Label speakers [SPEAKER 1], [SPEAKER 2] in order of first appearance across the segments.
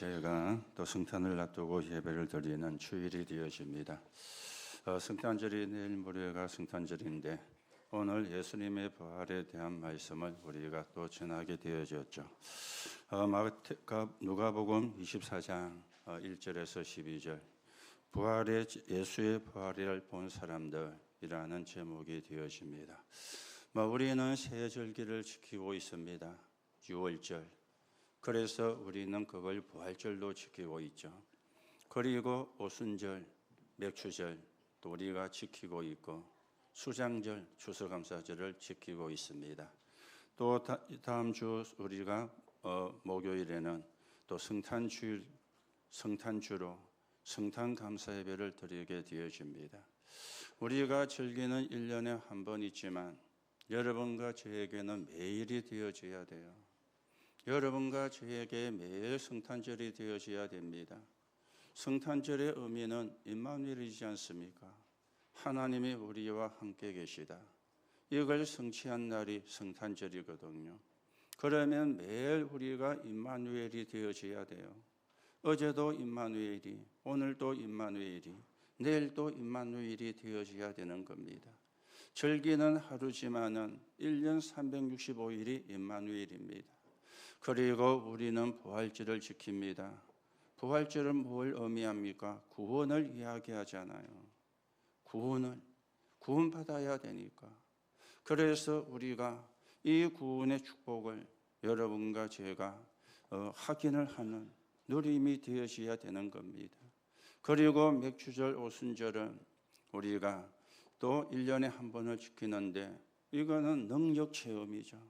[SPEAKER 1] 저희가 또 성탄을 앞두고 예배를 드리는 주일이 되어집니다. 성탄절이 내일 모레가 성탄절인데 오늘 예수님의 부활에 대한 말씀을 우리가 또 전하게 되어졌죠. 누가복음 24장 1절에서 12절 부활의 예수의 부활을 본 사람들이라는 제목이 되어집니다. 우리는 새 절기를 지키고 있습니다. 6월절. 그래서 우리는 그걸 부활절로 지키고 있죠. 그리고 오순절, 맥추절 또 우리가 지키고 있고 수장절, 추수감사절을 지키고 있습니다. 또 다음 주 우리가 목요일에는 또 성탄주로 성탄감사예배를 드리게 되어집니다. 우리가 즐기는 1년에 한 번 있지만 여러분과 저에게는 매일이 되어져야 돼요. 여러분과 저에게 매일 성탄절이 되어져야 됩니다. 성탄절의 의미는 임마누엘이지 않습니까? 하나님이 우리와 함께 계시다. 이걸 성취한 날이 성탄절이거든요. 그러면 매일 우리가 임마누엘이 되어져야 돼요. 어제도 임마누엘이, 오늘도 임마누엘이, 내일도 임마누엘이 되어져야 되는 겁니다. 절기는 하루지만은 1년 365일이 임마누엘입니다. 그리고 우리는 부활절을 지킵니다. 부활절은 뭘 의미합니까? 구원을 이야기하잖아요. 구원받아야 되니까. 그래서 우리가 이 구원의 축복을 여러분과 제가 확인을 하는 누림이 되어져야 되는 겁니다. 그리고 맥추절, 오순절은 우리가 또 1년에 한 번을 지키는데 이거는 능력 체험이죠.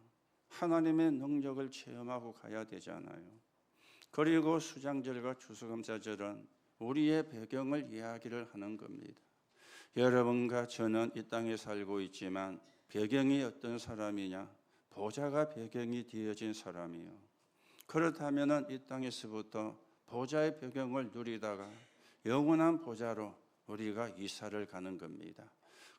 [SPEAKER 1] 하나님의 능력을 체험하고 가야 되잖아요. 그리고 수장절과 추수감사절은 우리의 배경을 이야기를 하는 겁니다. 여러분과 저는 이 땅에 살고 있지만 배경이 어떤 사람이냐? 보좌가 배경이 되어진 사람이요. 그렇다면 이 땅에서부터 보좌의 배경을 누리다가 영원한 보좌로 우리가 이사를 가는 겁니다.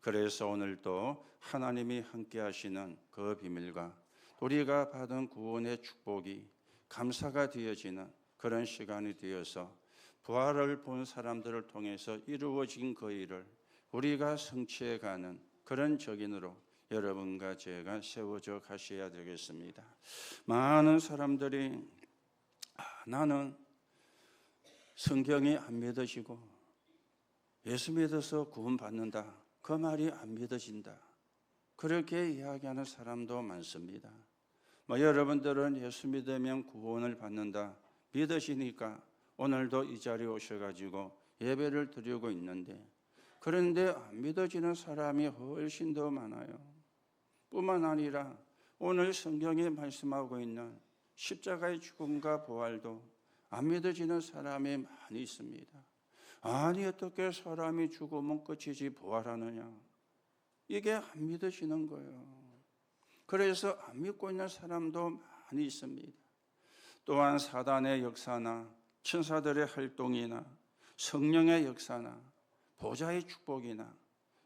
[SPEAKER 1] 그래서 오늘도 하나님이 함께 하시는 그 비밀과 우리가 받은 구원의 축복이 감사가 되어지는 그런 시간이 되어서 부활을 본 사람들을 통해서 이루어진 그 일을 우리가 성취해가는 그런 적인으로 여러분과 제가 세워져 가셔야 되겠습니다. 많은 사람들이 나는 성경이 안 믿어지고 예수 믿어서 구원받는다. 그 말이 안 믿어진다. 그렇게 이야기하는 사람도 많습니다. 여러분들은 예수 믿으면 구원을 받는다 믿으시니까 오늘도 이 자리에 오셔가지고 예배를 드리고 있는데 그런데 안 믿어지는 사람이 훨씬 더 많아요. 뿐만 아니라 오늘 성경에 말씀하고 있는 십자가의 죽음과 부활도 안 믿어지는 사람이 많이 있습니다. 아니 어떻게 사람이 죽으면 끝이지 부활하느냐. 이게 안 믿어지는 거예요. 그래서 안 믿고 있는 사람도 많이 있습니다. 또한 사단의 역사나 천사들의 활동이나 성령의 역사나 보좌의 축복이나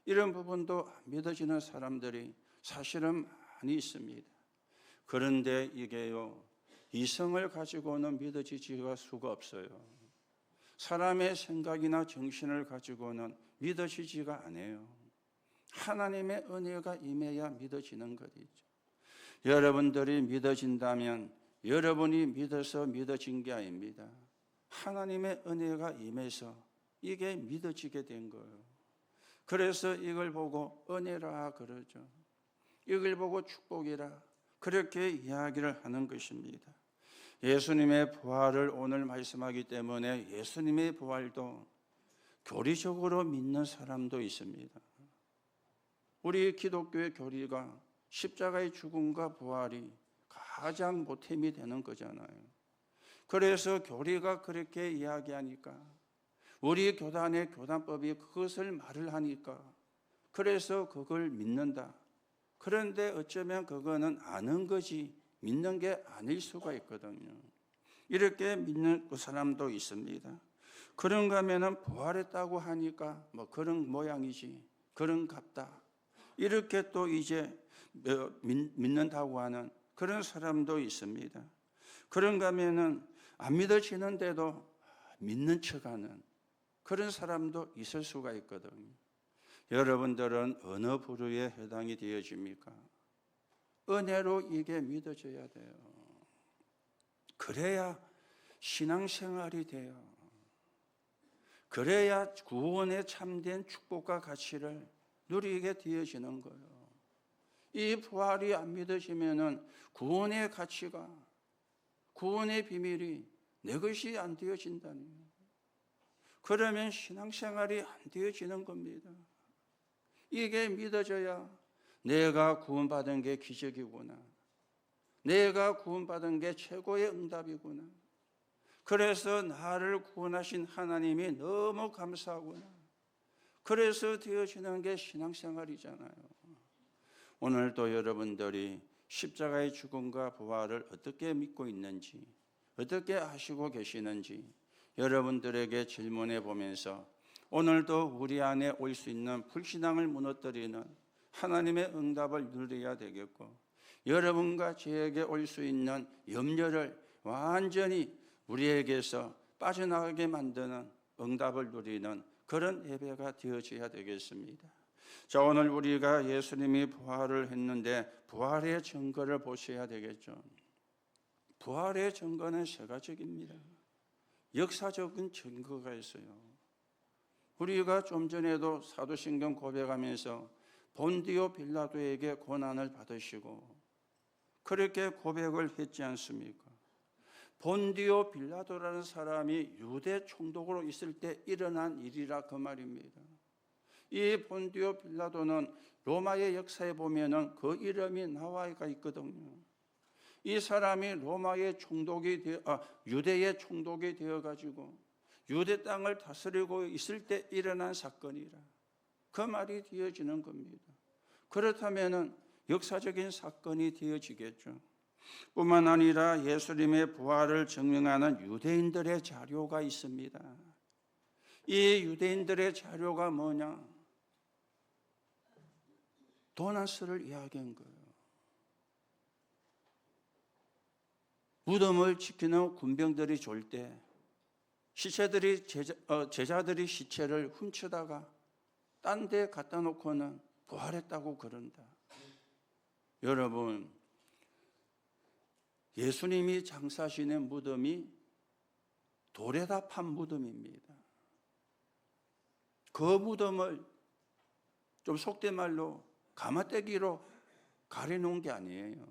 [SPEAKER 1] 이런 부분도 안 믿어지는 사람들이 사실은 많이 있습니다. 그런데 이게요, 이성을 가지고는 믿어지지가 수가 없어요. 사람의 생각이나 정신을 가지고는 믿어지지가 않아요. 하나님의 은혜가 임해야 믿어지는 것이죠. 여러분들이 믿어진다면 여러분이 믿어서 믿어진 게 아닙니다. 하나님의 은혜가 임해서 이게 믿어지게 된 거예요. 그래서 이걸 보고 은혜라 그러죠. 이걸 보고 축복이라 그렇게 이야기를 하는 것입니다. 예수님의 부활을 오늘 말씀하기 때문에 예수님의 부활도 교리적으로 믿는 사람도 있습니다. 우리 기독교의 교리가 십자가의 죽음과 부활이 가장 보탬이 되는 거잖아요. 그래서 교리가 그렇게 이야기하니까 우리 교단의 교단법이 그것을 말을 하니까 그래서 그걸 믿는다. 그런데 어쩌면 그거는 아는 거지 믿는 게 아닐 수가 있거든요. 이렇게 믿는 그 사람도 있습니다. 그런가 하면은 부활했다고 하니까 그런 모양이지 그런 같다. 이렇게 또 이제 믿는다고 하는 그런 사람도 있습니다. 그런가 하면은 안 믿어지는데도 믿는 척하는 그런 사람도 있을 수가 있거든요. 여러분들은 어느 부류에 해당이 되어집니까? 은혜로 이게 믿어져야 돼요. 그래야 신앙생활이 돼요. 그래야 구원의 참된 축복과 가치를 누리게 되어지는 거예요. 이 부활이 안 믿어지면은 구원의 가치가, 구원의 비밀이 내 것이 안 되어진다는 거예요. 그러면 신앙생활이 안 되어지는 겁니다. 이게 믿어져야 내가 구원받은 게 기적이구나. 내가 구원받은 게 최고의 응답이구나. 그래서 나를 구원하신 하나님이 너무 감사하구나. 그래서 되어지는 게 신앙생활이잖아요. 오늘도 여러분들이 십자가의 죽음과 부활을 어떻게 믿고 있는지, 어떻게 아시고 계시는지 여러분들에게 질문해 보면서 오늘도 우리 안에 올 수 있는 불신앙을 무너뜨리는 하나님의 응답을 누려야 되겠고, 여러분과 저에게 올 수 있는 염려를 완전히 우리에게서 빠져나가게 만드는 응답을 누리는 그런 예배가 되어져야 되겠습니다. 자, 오늘 우리가 예수님이 부활을 했는데 부활의 증거를 보셔야 되겠죠. 부활의 증거는 세 가지입니다. 역사적인 증거가 있어요. 우리가 좀 전에도 사도신경 고백하면서 본디오 빌라도에게 고난을 받으시고 그렇게 고백을 했지 않습니까? 본디오 빌라도라는 사람이 유대 총독으로 있을 때 일어난 일이라 그 말입니다. 이 본디오 빌라도는 로마의 역사에 보면은 그 이름이 나와 있거든요. 이 사람이 로마의 총독이 유대의 총독이 되어 가지고 유대 땅을 다스리고 있을 때 일어난 사건이라 그 말이 되어지는 겁니다. 그렇다면은 역사적인 사건이 되어지겠죠. 뿐만 아니라 예수님의 부활을 증명하는 유대인들의 자료가 있습니다. 이 유대인들의 자료가 뭐냐? 도나스를 이야기한 거예요. 무덤을 지키는 군병들이 졸 때 제자들이 시체를 훔치다가 딴 데 갖다 놓고는 부활했다고 그런다. 여러분, 예수님이 장사하시는 무덤이 돌에다 판 무덤입니다. 그 무덤을 좀 속된 말로 가마떼기로 가려놓은 게 아니에요.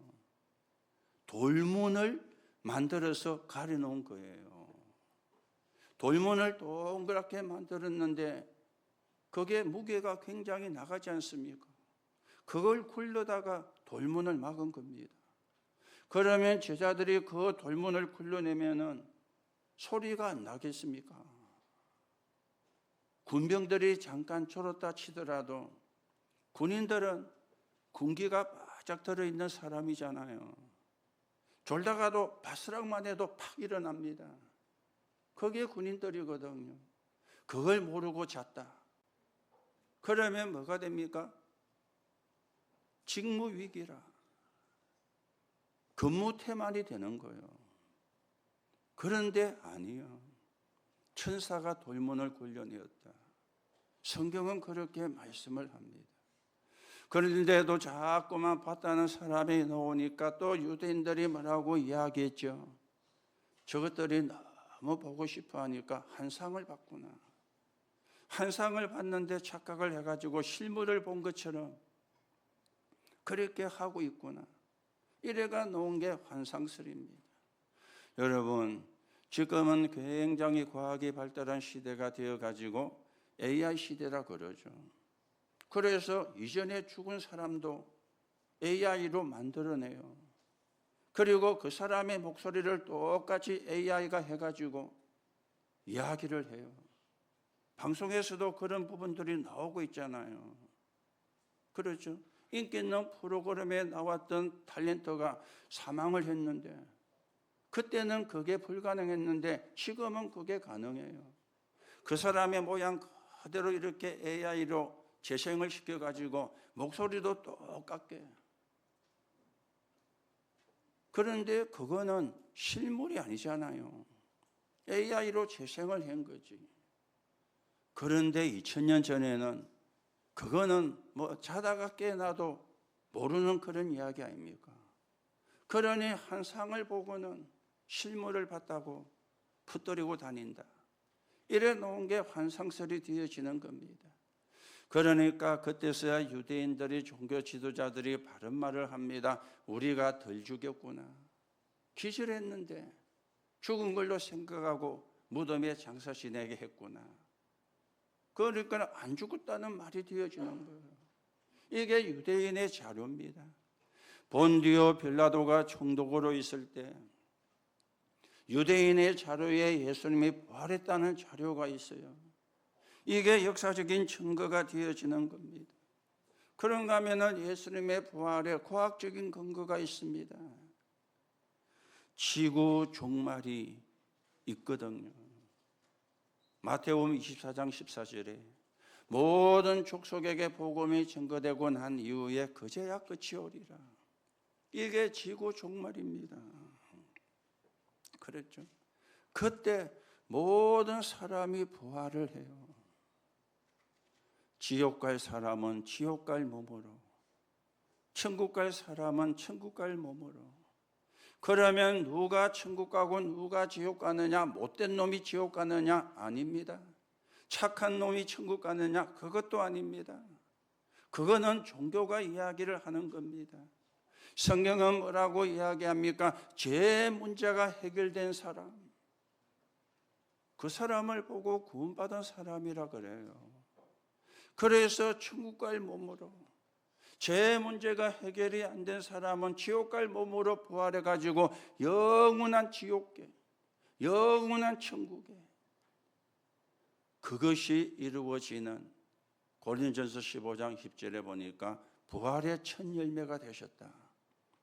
[SPEAKER 1] 돌문을 만들어서 가려놓은 거예요. 돌문을 동그랗게 만들었는데 그게 무게가 굉장히 나가지 않습니까? 그걸 굴러다가 돌문을 막은 겁니다. 그러면 제자들이 그 돌문을 굴러내면은 소리가 안 나겠습니까? 군병들이 잠깐 졸았다 치더라도 군인들은 군기가 바짝 들어있는 사람이잖아요. 졸다가도 바스락만 해도 팍 일어납니다. 그게 군인들이거든요. 그걸 모르고 잤다. 그러면 뭐가 됩니까? 직무위기라. 근무태만이 되는 거예요. 그런데 아니요. 천사가 돌문을 굴려내었다. 성경은 그렇게 말씀을 합니다. 그런데도 자꾸만 봤다는 사람이 나오니까 또 유대인들이 뭐라고 이야기했죠. 저것들이 너무 보고 싶어 하니까 한상을 봤구나. 한상을 봤는데 착각을 해가지고 실물을 본 것처럼 그렇게 하고 있구나. 이래가 놓은 게 환상설입니다. 여러분, 지금은 굉장히 과학이 발달한 시대가 되어가지고 AI 시대라 그러죠. 그래서 이전에 죽은 사람도 AI로 만들어내요. 그리고 그 사람의 목소리를 똑같이 AI가 해가지고 이야기를 해요. 방송에서도 그런 부분들이 나오고 있잖아요. 그렇죠? 인기 있는 프로그램에 나왔던 탤런트가 사망을 했는데 그때는 그게 불가능했는데 지금은 그게 가능해요. 그 사람의 모양 그대로 이렇게 AI로 재생을 시켜가지고 목소리도 똑같게. 그런데 그거는 실물이 아니잖아요. AI로 재생을 한 거지. 그런데 2000년 전에는 그거는 뭐 자다가 깨어나도 모르는 그런 이야기 아닙니까? 그러니 한 상을 보고는 실물을 봤다고 풋들이고 다닌다. 이래 놓은 게 환상설이 되어지는 겁니다. 그러니까 그때서야 유대인들이 종교 지도자들이 바른 말을 합니다. 우리가 덜 죽였구나. 기절했는데 죽은 걸로 생각하고 무덤에 장사 지내게 했구나. 그러니까 안 죽었다는 말이 되어지는 거예요. 이게 유대인의 자료입니다. 본디오 빌라도가 총독으로 있을 때 유대인의 자료에 예수님이 부활했다는 자료가 있어요. 이게 역사적인 증거가 되어지는 겁니다. 그런가 하면 예수님의 부활에 과학적인 근거가 있습니다. 지구 종말이 있거든요. 마태복음 24장 14절에 모든 족속에게 복음이 증거되고 난 이후에 그제야 끝이 오리라. 이게 지구 종말입니다. 그랬죠. 그때 모든 사람이 부활을 해요. 지옥 갈 사람은 지옥 갈 몸으로, 천국 갈 사람은 천국 갈 몸으로. 그러면 누가 천국 가고 누가 지옥 가느냐? 못된 놈이 지옥 가느냐? 아닙니다. 착한 놈이 천국 가느냐? 그것도 아닙니다. 그거는 종교가 이야기를 하는 겁니다. 성경은 뭐라고 이야기합니까? 죄 문제가 해결된 사람, 그 사람을 보고 구원받은 사람이라 그래요. 그래서 천국 갈 몸으로, 죄 문제가 해결이 안 된 사람은 지옥 갈 몸으로 부활해 가지고 영원한 지옥계, 영원한 천국에, 그것이 이루어지는 고린도전서 15장 10절에 보니까 부활의 첫 열매가 되셨다.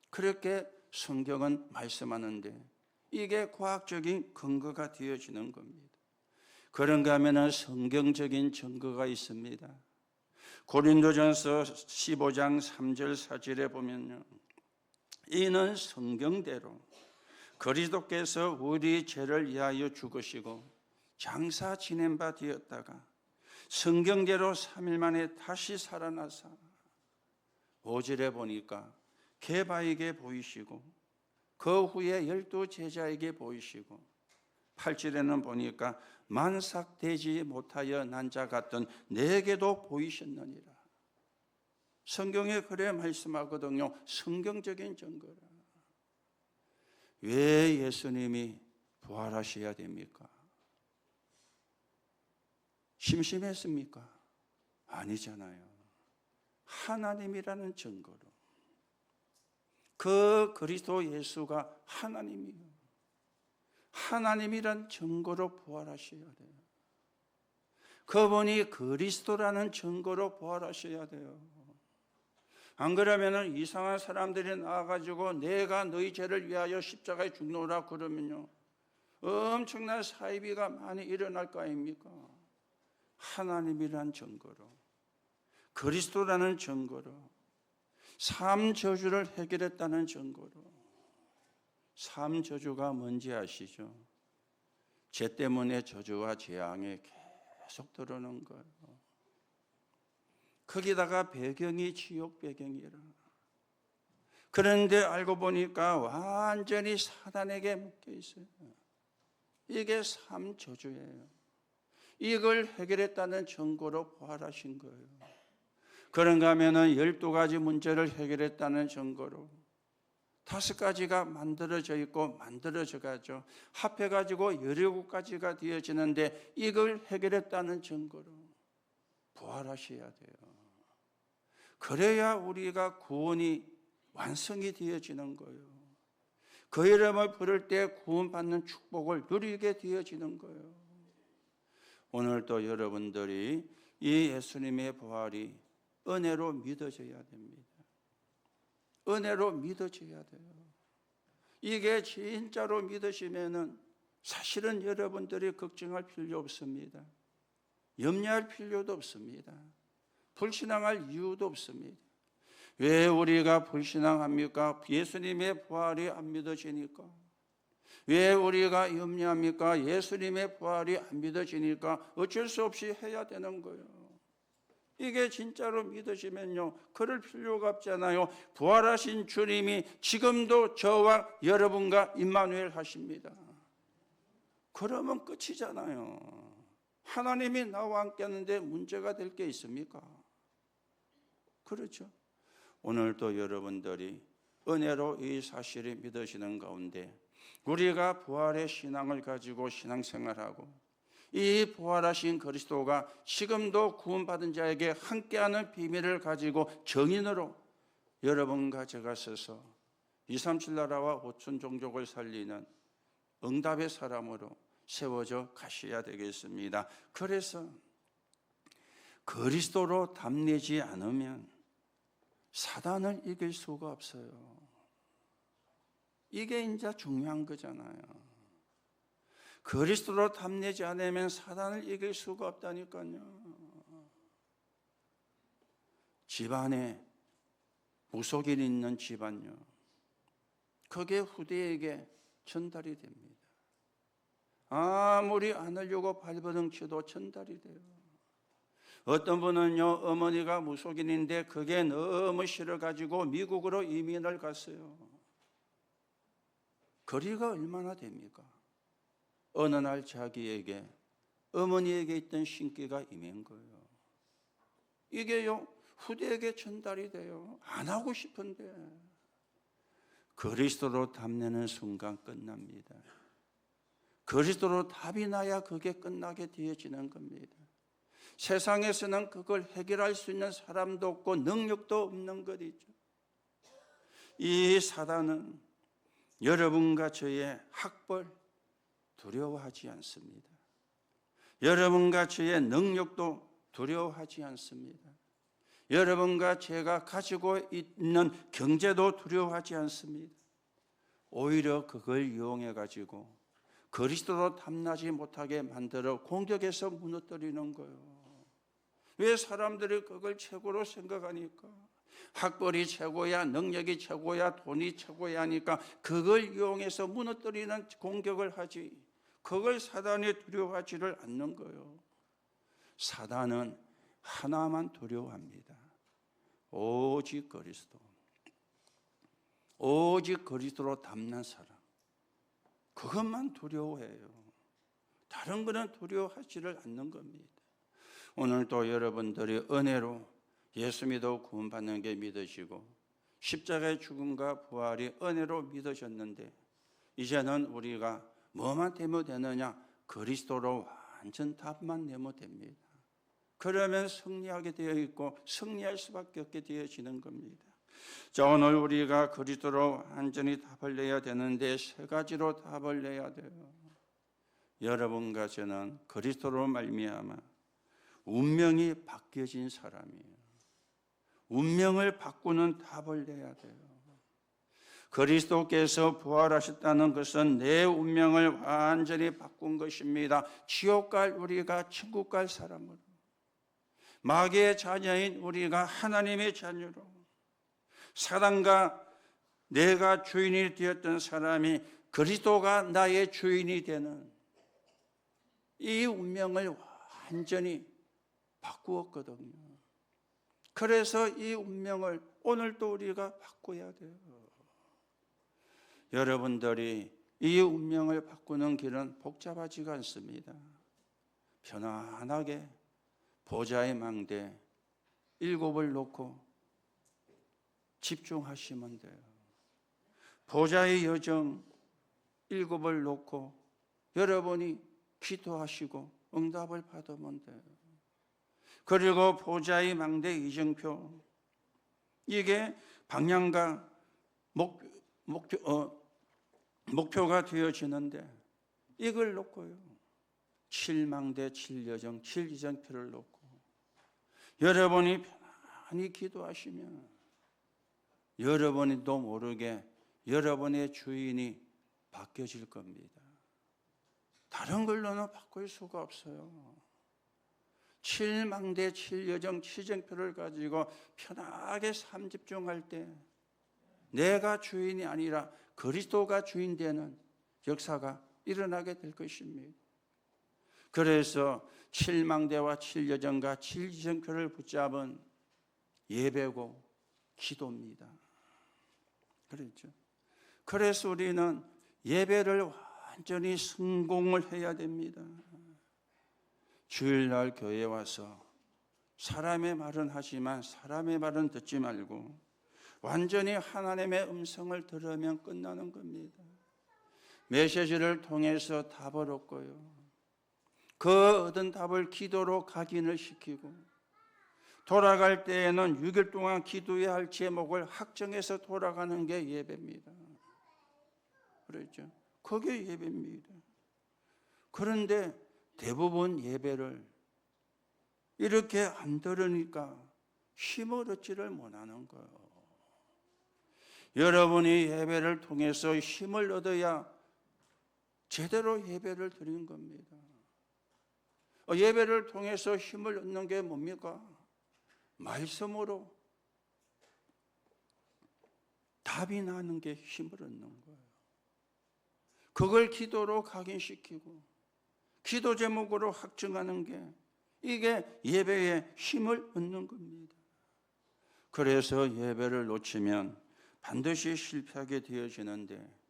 [SPEAKER 1] 그렇게 성경은 말씀하는데 이게 과학적인 근거가 되어지는 겁니다. 그런가 하면 성경적인 증거가 있습니다. 고린도전서 15장 3절 4절에 보면요, 이는 성경대로 그리스도께서 우리 죄를 위하여 죽으시고 장사 지낸 바 되었다가 성경대로 3일 만에 다시 살아나사, 5절에 보니까 게바에게 보이시고 그 후에 12 제자에게 보이시고, 8절에는 보니까 만삭되지 못하여 난 자 같던 내게도 보이셨느니라. 성경에 그래 말씀하거든요. 성경적인 증거라. 왜 예수님이 부활하셔야 됩니까? 심심했습니까? 아니잖아요. 하나님이라는 증거로. 그 그리스도 예수가 하나님이에요. 하나님이란 증거로 부활하셔야 돼요. 그분이 그리스도라는 증거로 부활하셔야 돼요. 안 그러면 이상한 사람들이 나와가지고 내가 너희 죄를 위하여 십자가에 죽노라 그러면요, 엄청난 사이비가 많이 일어날 거 아닙니까? 하나님이란 증거로, 그리스도라는 증거로, 삶 저주를 해결했다는 증거로. 삶 저주가 뭔지 아시죠? 죄 때문에 저주와 재앙이 계속 들어오는 거예요. 거기다가 배경이 지옥 배경이라. 그런데 알고 보니까 완전히 사단에게 묶여 있어요. 이게 삶 저주예요. 이걸 해결했다는 증거로 부활하신 거예요. 그런가 하면은 12가지 문제를 해결했다는 증거로 5가지가 만들어져 있고 만들어져 가죠. 합해 가지고 17가지가 되어지는데 이걸 해결했다는 증거로 부활하셔야 돼요. 그래야 우리가 구원이 완성이 되어지는 거예요. 그 이름을 부를 때 구원받는 축복을 누리게 되어지는 거예요. 오늘도 여러분들이 이 예수님의 부활이 은혜로 믿어져야 됩니다. 은혜로 믿어져야 돼요. 이게 진짜로 믿으시면은 사실은 여러분들이 걱정할 필요 없습니다. 염려할 필요도 없습니다. 불신앙할 이유도 없습니다. 왜 우리가 불신앙합니까? 예수님의 부활이 안 믿어지니까. 왜 우리가 염려합니까? 예수님의 부활이 안 믿어지니까 어쩔 수 없이 해야 되는 거예요. 이게 진짜로 믿으시면요, 그럴 필요가 없잖아요. 부활하신 주님이 지금도 저와 여러분과 임마누엘 하십니다. 그러면 끝이잖아요. 하나님이 나와 함께 하는데 문제가 될 게 있습니까? 그렇죠. 오늘도 여러분들이 은혜로 이 사실을 믿으시는 가운데 우리가 부활의 신앙을 가지고 신앙생활하고 이 부활하신 그리스도가 지금도 구원받은 자에게 함께하는 비밀을 가지고 정인으로 여러분과 제가 서서 237 나라와 5천 종족을 살리는 응답의 사람으로 세워져 가셔야 되겠습니다. 그래서 그리스도로 담내지 않으면 사단을 이길 수가 없어요. 이게 이제 중요한 거잖아요. 그리스도로 담내지 않으면 사단을 이길 수가 없다니까요. 집안에 무속인 있는 집안요, 그게 후대에게 전달이 됩니다. 아무리 안 하려고 발버둥쳐도 전달이 돼요. 어떤 분은요, 어머니가 무속인인데 그게 너무 싫어가지고 미국으로 이민을 갔어요. 거리가 얼마나 됩니까? 어느 날 자기에게 어머니에게 있던 신기가 임한 거예요. 이게요, 후대에게 전달이 돼요. 안 하고 싶은데 그리스도로 담내는 순간 끝납니다. 그리스도로 답이 나야 그게 끝나게 되어지는 겁니다. 세상에서는 그걸 해결할 수 있는 사람도 없고 능력도 없는 것이죠. 이 사단은 여러분과 저의 학벌 두려워하지 않습니다. 여러분과 저의 능력도 두려워하지 않습니다. 여러분과 제가 가지고 있는 경제도 두려워하지 않습니다. 오히려 그걸 이용해 가지고 그리스도로 담나지 못하게 만들어 공격해서 무너뜨리는 거예요. 왜 사람들이 그걸 최고로 생각하니까? 학벌이 최고야, 능력이 최고야, 돈이 최고야 하니까 그걸 이용해서 무너뜨리는 공격을 하지, 그걸 사단이 두려워하지를 않는 거예요. 사단은 하나만 두려워합니다. 오직 그리스도. 오직 그리스도로 담는 사람, 그것만 두려워해요. 다른 거는 두려워하지를 않는 겁니다. 오늘도 여러분들이 은혜로 예수 믿어 구원받는 게 믿으시고 십자가의 죽음과 부활이 은혜로 믿으셨는데 이제는 우리가 뭐만 되면 되느냐? 그리스도로 완전 답만 내면 됩니다. 그러면 승리하게 되어 있고 승리할 수밖에 없게 되어지는 겁니다. 자, 오늘 우리가 그리스도로 완전히 답을 내야 되는데 세 가지로 답을 내야 돼요. 여러분과 저는 그리스도로 말미암아 운명이 바뀌어진 사람이에요. 운명을 바꾸는 답을 내야 돼요. 그리스도께서 부활하셨다는 것은 내 운명을 완전히 바꾼 것입니다. 지옥 갈 우리가 천국 갈 사람으로, 마귀의 자녀인 우리가 하나님의 자녀로, 사단과 내가 주인이 되었던 사람이 그리스도가 나의 주인이 되는 이 운명을 완전히 바꾸었거든요. 그래서 이 운명을 오늘도 우리가 바꿔야 돼요. 여러분들이 이 운명을 바꾸는 길은 복잡하지가 않습니다. 편안하게 보좌의 망대 7을 놓고 집중하시면 돼요. 보좌의 여정 7을 놓고 여러분이 기도하시고 응답을 받으면 돼요. 그리고 보좌의 망대 이정표, 이게 방향과 목표가 되어지는데 이걸 놓고요, 7망대 7여정 7이정표를 놓고 여러분이 편안히 기도하시면 여러분도 모르게 여러분의 주인이 바뀌어질 겁니다. 다른 걸로는 바꿀 수가 없어요. 7망대 7여정 7정표를 가지고 편하게 삶 집중할 때 내가 주인이 아니라 그리스도가 주인 되는 역사가 일어나게 될 것입니다. 그래서 7망대와 7여정과 7지정표를 붙잡은 예배고 기도입니다. 그렇죠. 그래서 우리는 예배를 완전히 성공을 해야 됩니다. 주일날 교회에 와서 사람의 말은 하지만 사람의 말은 듣지 말고 완전히 하나님의 음성을 들으면 끝나는 겁니다. 메시지를 통해서 답을 얻고요. 그 얻은 답을 기도로 각인을 시키고 돌아갈 때에는 6일 동안 기도해야 할 제목을 확정해서 돌아가는 게 예배입니다. 그렇죠? 그게 예배입니다. 그런데 대부분 예배를 이렇게 안 들으니까 힘을 얻지를 못하는 거예요. 여러분이 예배를 통해서 힘을 얻어야 제대로 예배를 드린 겁니다. 예배를 통해서 힘을 얻는 게 뭡니까? 말씀으로 답이 나는 게 힘을 얻는 거예요. 그걸 기도로 각인시키고 기도 제목으로 확증하는 게 이게 예배에 힘을 얻는 겁니다. 그래서 예배를 놓치면 반드시 실패하게 되어지는데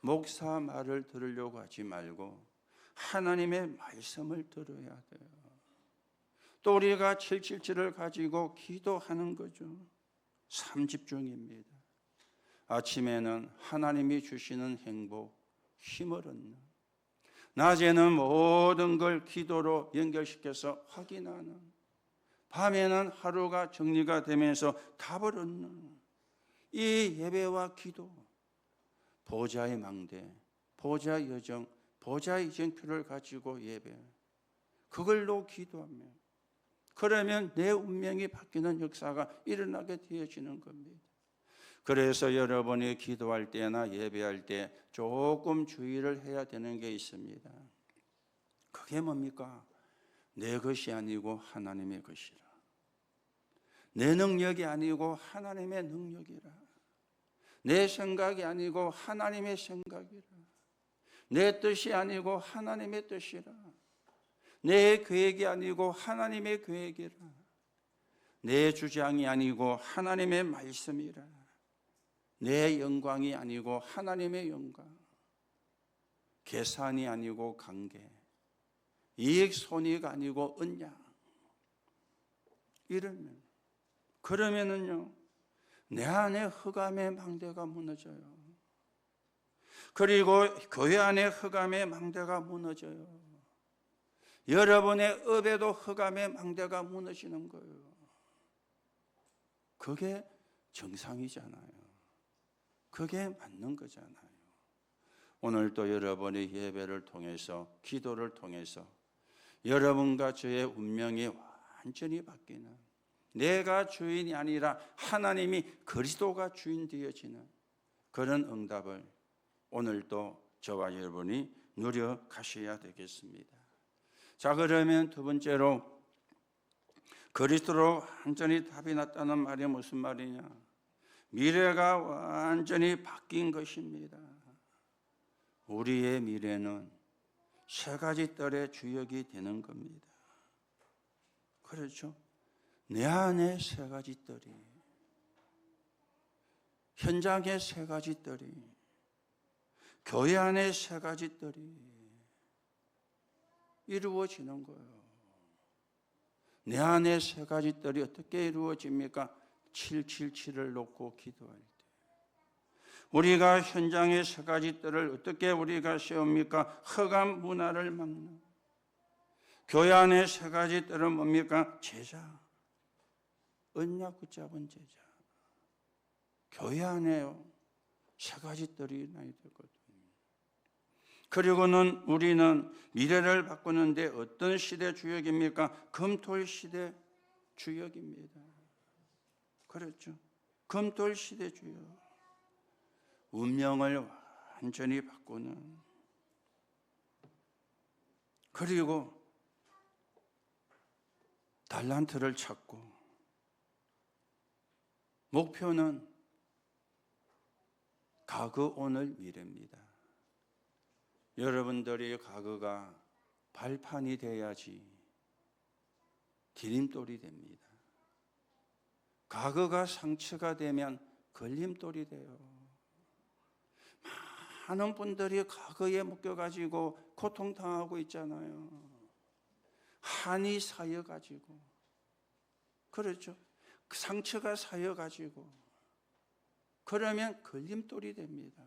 [SPEAKER 1] 목사 말을 들으려고 하지 말고 하나님의 말씀을 들어야 돼요. 또 우리가 777을 가지고 기도하는 거죠. 3집중입니다. 아침에는 하나님이 주시는 행복, 힘을 얻는, 낮에는 모든 걸 기도로 연결시켜서 확인하는, 밤에는 하루가 정리가 되면서 답을 얻는 이 예배와 기도, 보좌의 망대, 보좌의 여정, 보좌의 이정표를 가지고 예배, 그걸로 기도하면 그러면 내 운명이 바뀌는 역사가 일어나게 되어지는 겁니다. 그래서 여러분이 기도할 때나 예배할 때 조금 주의를 해야 되는 게 있습니다. 그게 뭡니까? 내 것이 아니고 하나님의 것이라. 내 능력이 아니고 하나님의 능력이라. 내 생각이 아니고 하나님의 생각이라. 내 뜻이 아니고 하나님의 뜻이라. 내 계획이 아니고 하나님의 계획이라. 내 주장이 아니고 하나님의 말씀이라. 내 영광이 아니고 하나님의 영광. 계산이 아니고 관계. 이익 손익 아니고 언약. 그러면은요 내 안에 흑암의 망대가 무너져요. 그리고 교회 안에 흑암의 망대가 무너져요. 여러분의 업에도 흑암의 망대가 무너지는 거예요. 그게 정상이잖아요. 그게 맞는 거잖아요. 오늘도 여러분의 예배를 통해서 기도를 통해서 여러분과 저의 운명이 완전히 바뀌는, 내가 주인이 아니라 하나님이 그리스도가 주인 되어지는 그런 응답을 오늘도 저와 여러분이 누려 가셔야 되겠습니다. 자, 그러면 두 번째로 그리스도로 완전히 답이 났다는 말이 무슨 말이냐? 미래가 완전히 바뀐 것입니다. 우리의 미래는 세 가지 뜰의 주역이 되는 겁니다. 그렇죠? 내 안에 세 가지 뜰이, 현장에 세 가지 뜰이, 교회 안에 세 가지 뜰이 이루어지는 거예요. 내 안에 세 가지 뜰이 어떻게 이루어집니까? 777을 놓고 기도할 때. 우리가 현장의 세 가지 뜰을 어떻게 우리가 세웁니까? 흑암 문화를 막는. 교회 안에 세 가지 뜰은 뭡니까? 제자. 언약 붙잡은 제자. 교회 안에요 세 가지 뜰이 나야 되거든요. 그리고는 우리는 미래를 바꾸는데 어떤 시대 주역입니까? 금토일 시대 주역입니다. 그렇죠? 금토일 시대 주역. 운명을 완전히 바꾸는. 그리고 달란트를 찾고 목표는 과거, 오늘, 미래입니다. 여러분들의 과거가 발판이 돼야지 디딤돌이 됩니다. 과거가 상처가 되면 걸림돌이 돼요. 많은 분들이 과거에 묶여가지고 고통당하고 있잖아요. 한이 쌓여가지고, 그렇죠? 상처가 쌓여가지고, 그러면 걸림돌이 됩니다.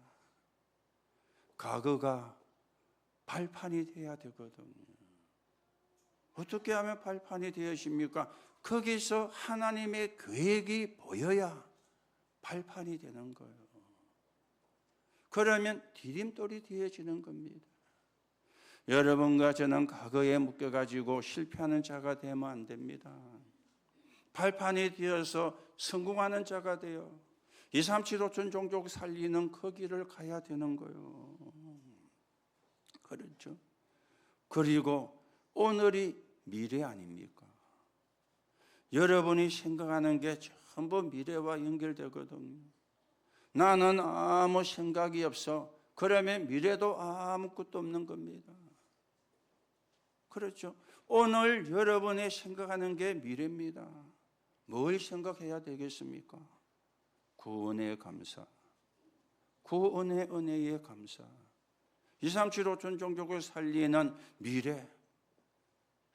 [SPEAKER 1] 과거가 발판이 돼야 되거든요. 어떻게 하면 발판이 되어집니까? 거기서 하나님의 계획이 보여야 발판이 되는 거예요. 그러면 디딤돌이 되어지는 겁니다. 여러분과 저는 과거에 묶여가지고 실패하는 자가 되면 안 됩니다. 발판이 되어서 성공하는 자가 되어 2, 3, 7, 5천 종족 살리는 그 길을 가야 되는 거예요. 그렇죠? 그리고 오늘이 미래 아닙니까? 여러분이 생각하는 게 전부 미래와 연결되거든요. 나는 아무 생각이 없어. 그러면 미래도 아무것도 없는 겁니다. 그렇죠? 오늘 여러분이 생각하는 게 미래입니다. 뭘 생각해야 되겠습니까? 구원의 감사, 구원의 은혜의 감사, 2, 3, 7, 5천 종족을 살리는 미래,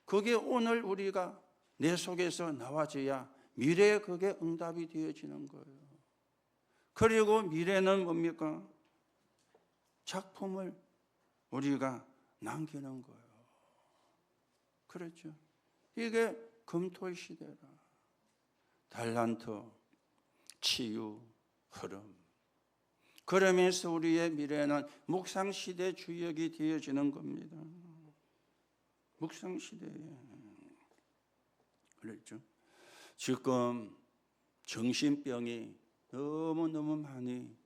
[SPEAKER 1] 그게 오늘 우리가 내 속에서 나와져야 미래에 그게 응답이 되어지는 거예요. 그리고 미래는 뭡니까? 작품을 우리가 남기는 거예요. 그렇죠? 이게 금토의 시대라. 달란트, 치유, 흐름. 그러면서 우리의 미래는 묵상시대 주역이 되어지는 겁니다. 묵상시대에. 그렇죠? 지금 정신병이 너무너무 많이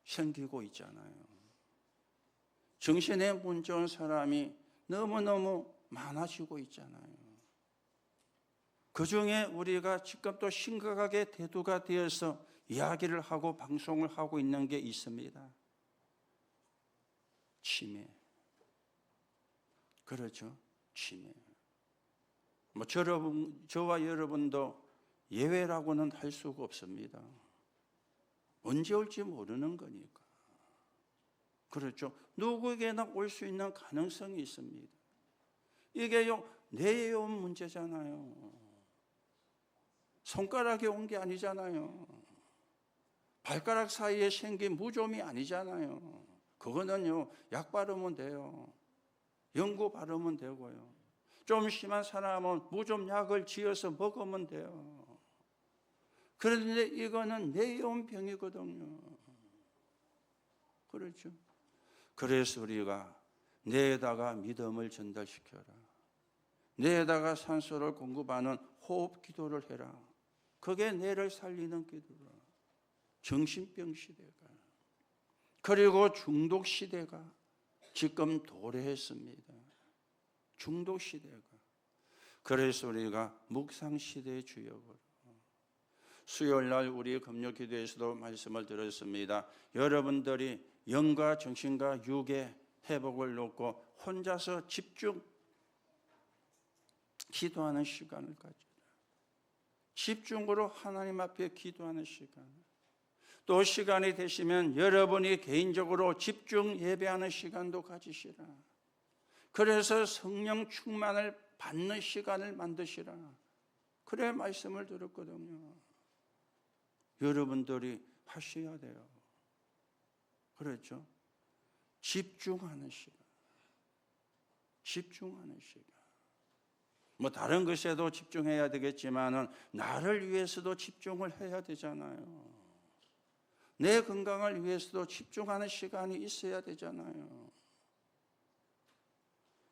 [SPEAKER 1] 생기고 있잖아요. 정신에 문제 온 사람이 너무너무 많아지고 있잖아요. 그 중에 우리가 지금 또 심각하게 대두가 되어서 이야기를 하고 방송을 하고 있는 게 있습니다. 치매. 그렇죠? 치매. 저와 여러분도 예외라고는 할 수가 없습니다. 언제 올지 모르는 거니까. 그렇죠? 누구에게나 올 수 있는 가능성이 있습니다. 이게요, 내에 온 문제잖아요. 손가락에 온 게 아니잖아요. 발가락 사이에 생긴 무좀이 아니잖아요. 그거는요, 약 바르면 돼요. 연고 바르면 되고요. 좀 심한 사람은 무좀 약을 지어서 먹으면 돼요. 그런데 이거는 내에 온 병이거든요. 그렇죠? 그래서 우리가 뇌에다가 믿음을 전달시켜라. 뇌에다가 산소를 공급하는 호흡 기도를 해라. 그게 뇌를 살리는 기도라. 정신병 시대가, 그리고 중독 시대가 지금 도래했습니다. 중독 시대가. 그래서 우리가 묵상 시대의 주역으로, 수요일 날 우리 금요 기도에서도 말씀을 드렸습니다. 여러분들이 영과 정신과 육의 회복을 놓고 혼자서 집중 기도하는 시간을 가져라. 집중으로 하나님 앞에 기도하는 시간. 또 시간이 되시면 여러분이 개인적으로 집중 예배하는 시간도 가지시라. 그래서 성령 충만을 받는 시간을 만드시라. 그래 말씀을 들었거든요. 여러분들이 하셔야 돼요. 그렇죠? 집중하는 시간. 집중하는 시간. 뭐 다른 것에도 집중해야 되겠지만은 나를 위해서도 집중을 해야 되잖아요. 내 건강을 위해서도 집중하는 시간이 있어야 되잖아요.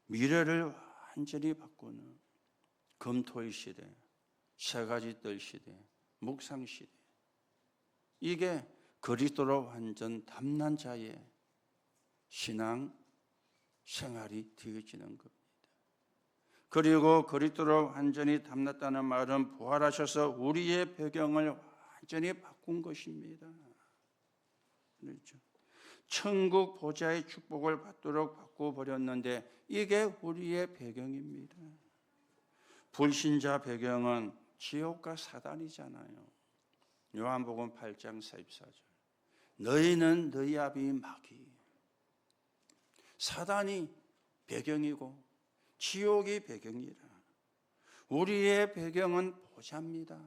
[SPEAKER 1] 미래를 완전히 바꾸는 금토의 시대, 세 가지 뜰 시대, 묵상 시대. 이게 그리스도로 완전 담난 자의 신앙 생활이 되어지는 겁니다. 그리고 그리스도로 완전히 담났다는 말은 부활하셔서 우리의 배경을 완전히 바꾼 것입니다. 그렇죠? 천국 보좌의 축복을 받도록 바꿔버렸는데 이게 우리의 배경입니다. 불신자 배경은 지옥과 사단이잖아요. 요한복음 8장 44절. 너희는 너희 아비 마귀. 사단이 배경이고 지옥이 배경이라. 우리의 배경은 보좌입니다.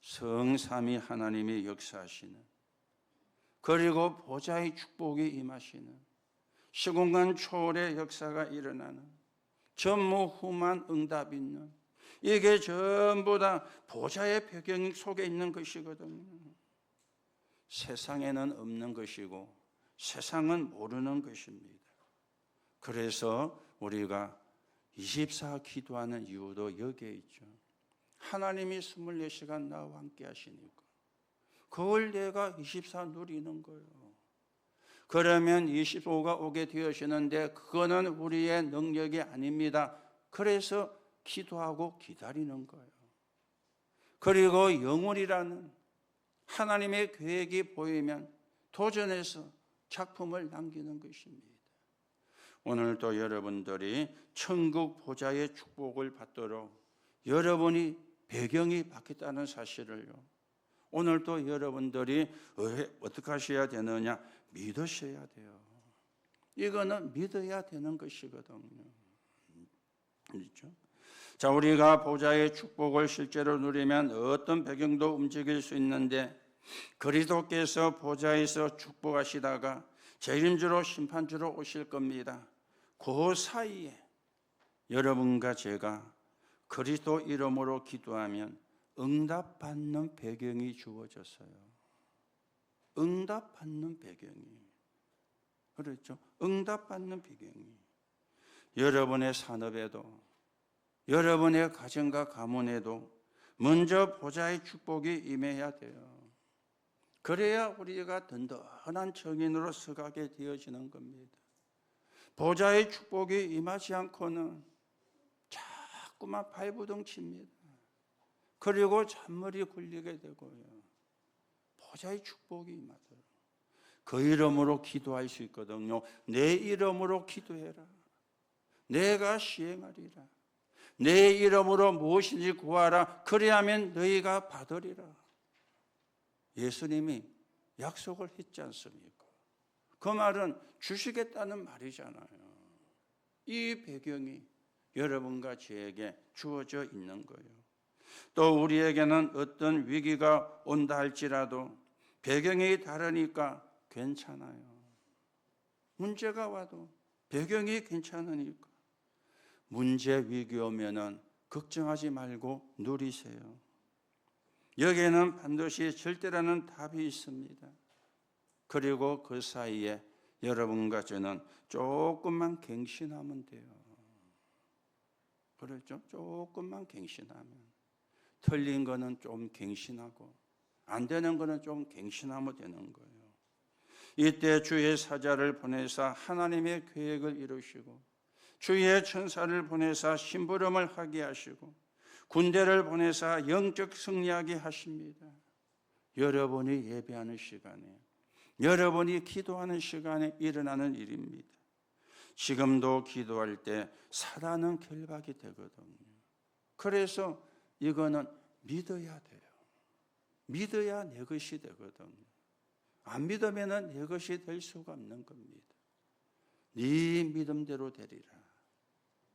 [SPEAKER 1] 성삼위 하나님이 역사하시는, 그리고 보좌의 축복이 임하시는, 시공간 초월의 역사가 일어나는, 전무후무한 응답이 있는, 이게 전부 다 보좌의 배경 속에 있는 것이거든요. 세상에는 없는 것이고 세상은 모르는 것입니다. 그래서 우리가 24 기도하는 이유도 여기에 있죠. 하나님이 24시간 나와 함께 하시니까 그걸 내가 24 누리는 거예요. 그러면 25가 오게 되어지는데 그거는 우리의 능력이 아닙니다. 그래서 기도하고 기다리는 거예요. 그리고 영원이라는 하나님의 계획이 보이면 도전해서 작품을 남기는 것입니다. 오늘도 여러분들이 천국 보좌의 축복을 받도록 여러분이 배경이 바뀌었다는 사실을요, 오늘도 여러분들이 어떻게 하셔야 되느냐? 믿으셔야 돼요. 이거는 믿어야 되는 것이거든요. 그렇죠? 자, 우리가 보좌의 축복을 실제로 누리면 어떤 배경도 움직일 수 있는데, 그리스도께서 보좌에서 축복하시다가 재림주로 심판주로 오실 겁니다. 그 사이에 여러분과 제가 그리스도 이름으로 기도하면 응답받는 배경이 주어졌어요. 응답받는 배경이. 그렇죠? 응답받는 배경이. 여러분의 산업에도, 여러분의 가정과 가문에도 먼저 보좌의 축복이 임해야 돼요. 그래야 우리가 든든한 증인으로 서가게 되어지는 겁니다. 보좌의 축복이 임하지 않고는 자꾸만 발부둥 칩니다. 그리고 잔머리 굴리게 되고요. 보좌의 축복이 임하도록 그 이름으로 기도할 수 있거든요. 내 이름으로 기도해라. 내가 시행하리라. 내 이름으로 무엇인지 구하라. 그리하면 너희가 받으리라. 예수님이 약속을 했지 않습니까? 그 말은 주시겠다는 말이잖아요. 이 배경이 여러분과 저에게 주어져 있는 거예요. 또 우리에게는 어떤 위기가 온다 할지라도 배경이 다르니까 괜찮아요. 문제가 와도 배경이 괜찮으니까 문제 위기 오면은 걱정하지 말고 누리세요. 여기에는 반드시 절대라는 답이 있습니다. 그리고 그 사이에 여러분과 저는 조금만 갱신하면 돼요. 그렇죠? 조금만 갱신하면. 틀린 거는 좀 갱신하고 안 되는 거는 좀 갱신하면 되는 거예요. 이때 주의 사자를 보내사 하나님의 계획을 이루시고 주의 천사를 보내사 심부름을 하게 하시고 군대를 보내사 영적 승리하게 하십니다. 여러분이 예배하는 시간에, 여러분이 기도하는 시간에 일어나는 일입니다. 지금도 기도할 때 사단은 결박이 되거든요. 그래서 이거는 믿어야 돼요. 믿어야 내 것이 되거든요. 안 믿으면 내 것이 될 수가 없는 겁니다. 네 믿음대로 되리라.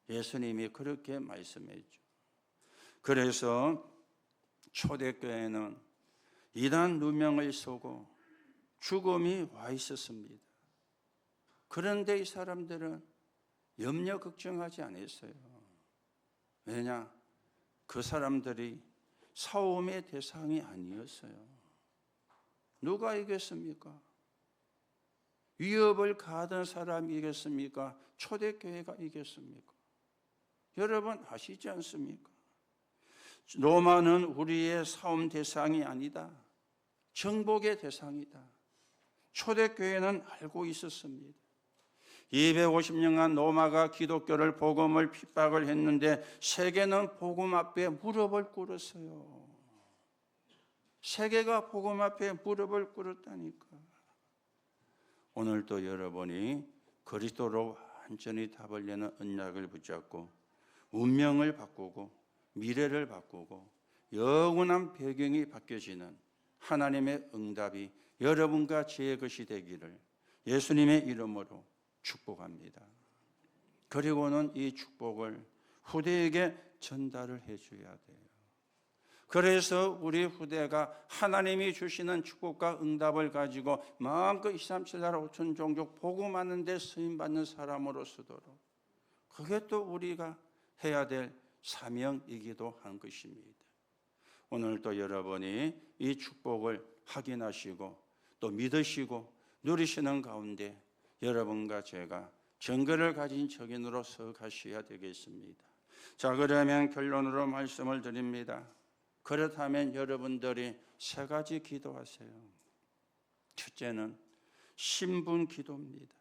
[SPEAKER 1] 예수님이 그렇게 말씀했죠. 그래서 초대교회는 이단 누명을 쓰고 죽음이 와 있었습니다. 그런데 이 사람들은 염려 걱정하지 않았어요. 왜냐? 그 사람들이 싸움의 대상이 아니었어요. 누가 이겼습니까? 위협을 가하던 사람이 이겼습니까? 초대교회가 이겼습니까? 여러분 아시지 않습니까? 로마는 우리의 싸움 대상이 아니다. 정복의 대상이다. 초대교회는 알고 있었습니다. 250년간 로마가 기독교를 복음을 핍박을 했는데 세계는 복음 앞에 무릎을 꿇었어요. 세계가 복음 앞에 무릎을 꿇었다니까. 오늘도 여러분이 그리스도로 완전히 답을 여는 언약을 붙잡고 운명을 바꾸고 미래를 바꾸고 영원한 배경이 바뀌어지는 하나님의 응답이 여러분과 제 것이 되기를 예수님의 이름으로 축복합니다. 그리고는 이 축복을 후대에게 전달을 해줘야 돼요. 그래서 우리 후대가 하나님이 주시는 축복과 응답을 가지고 마음껏 237나라 5천 종족 복음하는 데 쓰임받는 사람으로 쓰도록, 그게 또 우리가 해야 될 사명이기도 한 것입니다. 오늘도 여러분이 이 축복을 확인하시고 또 믿으시고 누리시는 가운데 여러분과 제가 증거를 가진 적인으로 서 가셔야 되겠습니다. 자, 그러면 결론으로 말씀을 드립니다. 그렇다면 여러분들이 세 가지 기도하세요. 첫째는 신분 기도입니다.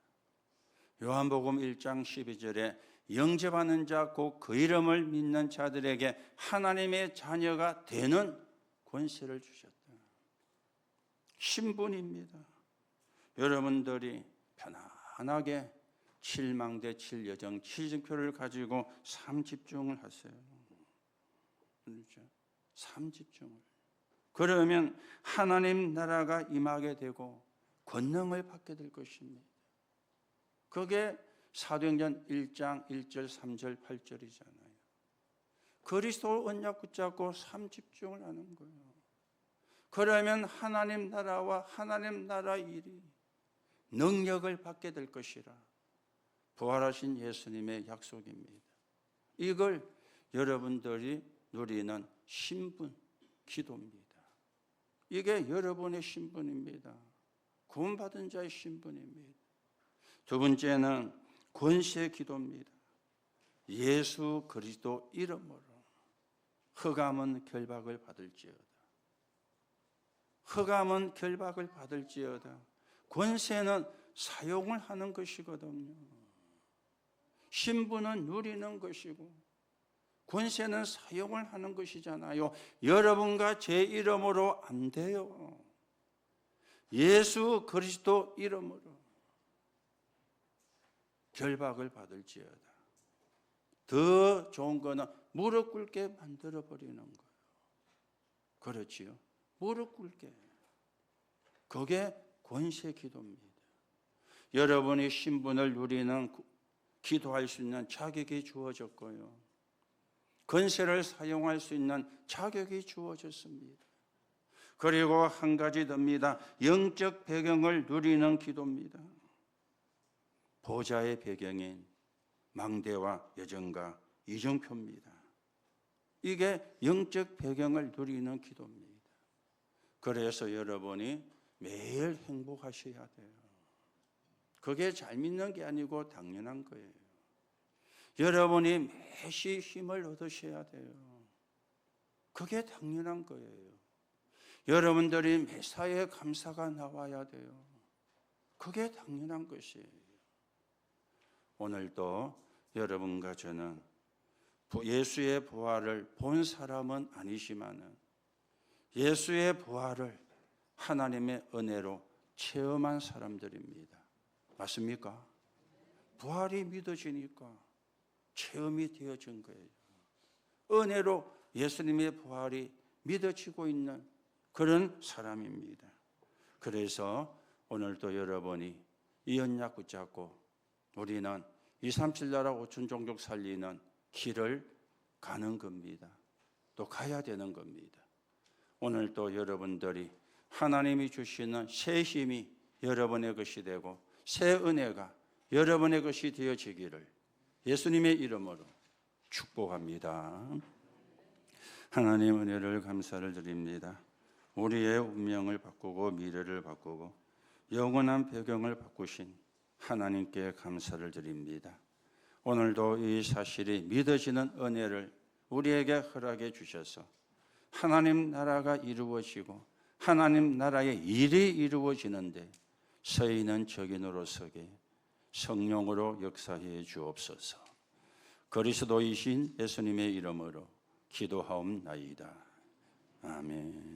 [SPEAKER 1] 요한복음 1장 12절에 영접하는 자 곧 그 이름을 믿는 자들에게 하나님의 자녀가 되는 권세를 주셨다. 신분입니다. 여러분들이 편안하게 7망대 7여정 7증표를 가지고 삶 집중을 하세요. 그렇죠? 삶 집중을. 그러면 하나님 나라가 임하게 되고 권능을 받게 될 것입니다. 그게 사도행전 1장 1절 3절 8절이잖아요. 그리스도 언약 붙잡고 삶 집중을 하는 거예요. 그러면 하나님 나라와 하나님 나라 일이 능력을 받게 될 것이라 부활하신 예수님의 약속입니다. 이걸 여러분들이 누리는 신분 기도입니다. 이게 여러분의 신분입니다. 구원받은 자의 신분입니다. 두 번째는 권세 기도입니다. 예수 그리스도 이름으로 흑암은 결박을 받을지어다. 흑암은 결박을 받을지어다. 권세는 사용을 하는 것이거든요. 신분은 누리는 것이고 권세는 사용을 하는 것이잖아요. 여러분과 제 이름으로 안 돼요. 예수 그리스도 이름으로 결박을 받을지어다. 더 좋은 거는 무릎 꿇게 만들어 버리는 거예요. 그렇지요? 무릎 꿇게. 그게 권세 기도입니다. 여러분이 신분을 누리는 기도할 수 있는 자격이 주어졌고요. 권세를 사용할 수 있는 자격이 주어졌습니다. 그리고 한 가지 더입니다. 영적 배경을 누리는 기도입니다. 보좌의 배경인 망대와 여정과 이정표입니다. 이게 영적 배경을 누리는 기도입니다. 그래서 여러분이 매일 행복하셔야 돼요. 그게 잘 믿는 게 아니고 당연한 거예요. 여러분이 매시 힘을 얻으셔야 돼요. 그게 당연한 거예요. 여러분들이 매사에 감사가 나와야 돼요. 그게 당연한 것이에요. 오늘도 여러분과 저는 예수의 부활을 본 사람은 아니지만 예수의 부활을 하나님의 은혜로 체험한 사람들입니다. 맞습니까? 부활이 믿어지니까 체험이 되어진 거예요. 은혜로 예수님의 부활이 믿어지고 있는 그런 사람입니다. 그래서 오늘도 여러분이 이 언약 붙잡고 우리는 237나라 5천 종족 살리는 길을 가는 겁니다. 또 가야 되는 겁니다. 오늘도 여러분들이 하나님이 주시는 새 힘이 여러분의 것이 되고 새 은혜가 여러분의 것이 되어지기를 예수님의 이름으로 축복합니다. 하나님 은혜를 감사를 드립니다. 우리의 운명을 바꾸고 미래를 바꾸고 영원한 배경을 바꾸신 하나님께 감사를 드립니다. 오늘도 이 사실이 믿어지는 은혜를 우리에게 허락해 주셔서 하나님 나라가 이루어지고 하나님 나라의 일이 이루어지는데 서있는 적인으로 서게 성령으로 역사해 주옵소서. 그리스도이신 예수님의 이름으로 기도하옵나이다. 아멘.